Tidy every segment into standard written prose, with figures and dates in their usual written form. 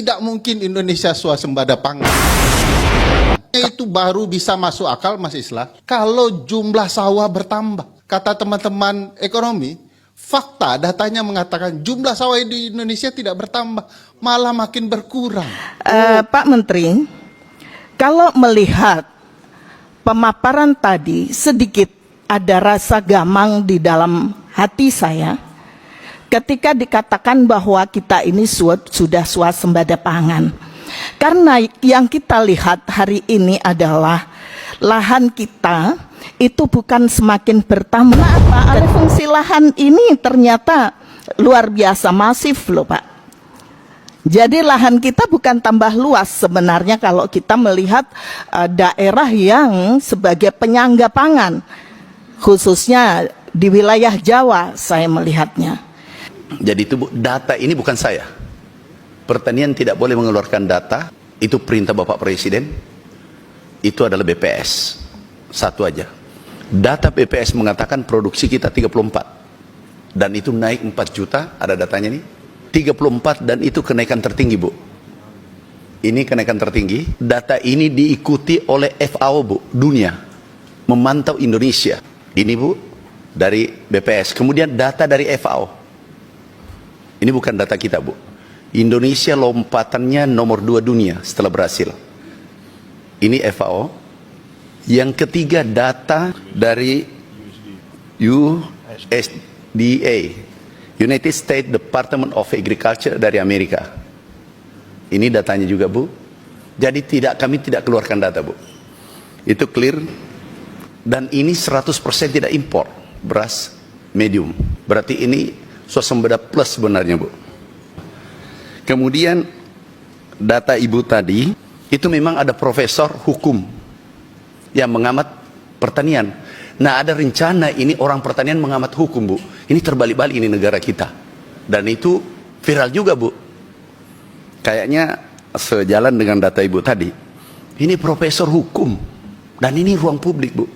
Tidak mungkin Indonesia swasembada pangan. Itu baru bisa masuk akal, Mas Islah, kalau jumlah sawah bertambah. Kata teman-teman ekonomi, fakta datanya mengatakan jumlah sawah di Indonesia tidak bertambah, malah makin berkurang. Pak Menteri, kalau melihat pemaparan tadi, sedikit ada rasa gamang di dalam hati saya ketika dikatakan bahwa kita ini sudah swasembada pangan. Karena yang kita lihat hari ini adalah lahan kita itu bukan semakin bertambah. Pak, alih fungsi lahan ini ternyata luar biasa masif loh Pak. Jadi lahan kita bukan tambah luas sebenarnya kalau kita melihat daerah yang sebagai penyangga pangan, khususnya di wilayah Jawa saya melihatnya. Jadi itu data ini bukan saya. Pertanian tidak boleh mengeluarkan data, itu perintah Bapak Presiden. Itu adalah BPS. Satu aja. Data BPS mengatakan produksi kita 34. Dan itu naik 4 juta, ada datanya nih. 34 dan itu kenaikan tertinggi, Bu. Ini kenaikan tertinggi. Data ini diikuti oleh FAO, Bu, dunia. Memantau Indonesia. Ini, Bu, dari BPS. Kemudian data dari FAO. Ini bukan data kita, Bu. Indonesia lompatannya nomor 2 dunia setelah Brasil. Ini FAO. Yang ketiga data dari USDA, United States Department of Agriculture dari Amerika. Ini datanya juga, Bu. Jadi kami tidak keluarkan data, Bu. Itu clear. Dan ini 100% tidak impor beras medium. Berarti ini swasembada plus sebenarnya, Bu. Kemudian data Ibu tadi, itu memang ada profesor hukum yang mengamat pertanian. Nah, ada rencana ini orang pertanian mengamat hukum, Bu. Ini terbalik-balik ini negara kita. Dan itu viral juga, Bu. Kayaknya sejalan dengan data Ibu tadi. Ini profesor hukum. Dan ini ruang publik, Bu.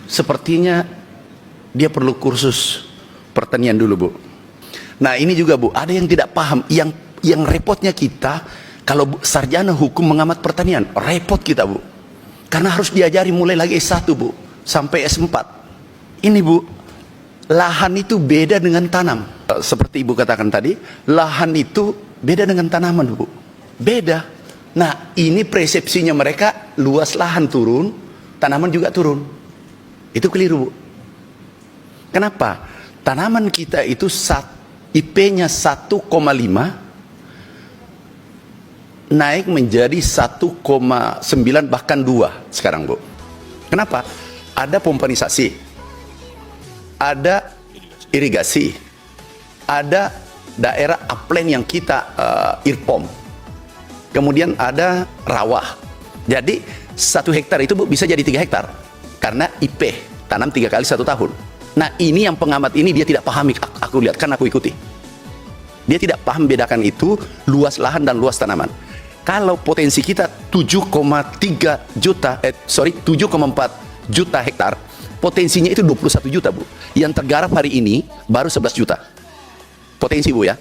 Sepertinya dia perlu kursus pertanian dulu, Bu. Nah, ini juga, Bu, ada yang tidak paham. Yang repotnya kita, kalau sarjana hukum mengamat pertanian, repot kita, Bu. Karena harus diajari mulai lagi S1, Bu, sampai S4. Ini, Bu, lahan itu beda dengan tanam. Seperti Ibu katakan tadi, lahan itu beda dengan tanaman, Bu. Beda. Nah, ini persepsinya mereka, luas lahan turun, tanaman juga turun. Itu keliru, Bu. Kenapa? Tanaman kita itu IP-nya 1,5 naik menjadi 1,9 bahkan 2 sekarang, Bu. Kenapa? Ada pompanisasi, ada irigasi, ada daerah upland yang kita irpom, kemudian ada rawah. Jadi 1 hektar itu, Bu, bisa jadi 3 hektar karena IP tanam 3 kali 1 tahun. Nah, ini yang pengamat ini dia tidak pahami. Aku lihat, kan aku ikuti. Dia tidak paham bedakan itu luas lahan dan luas tanaman. Kalau potensi kita 7,4 juta hektar, potensinya itu 21 juta, Bu. Yang tergarap hari ini baru 11 juta. Potensi, Bu, ya.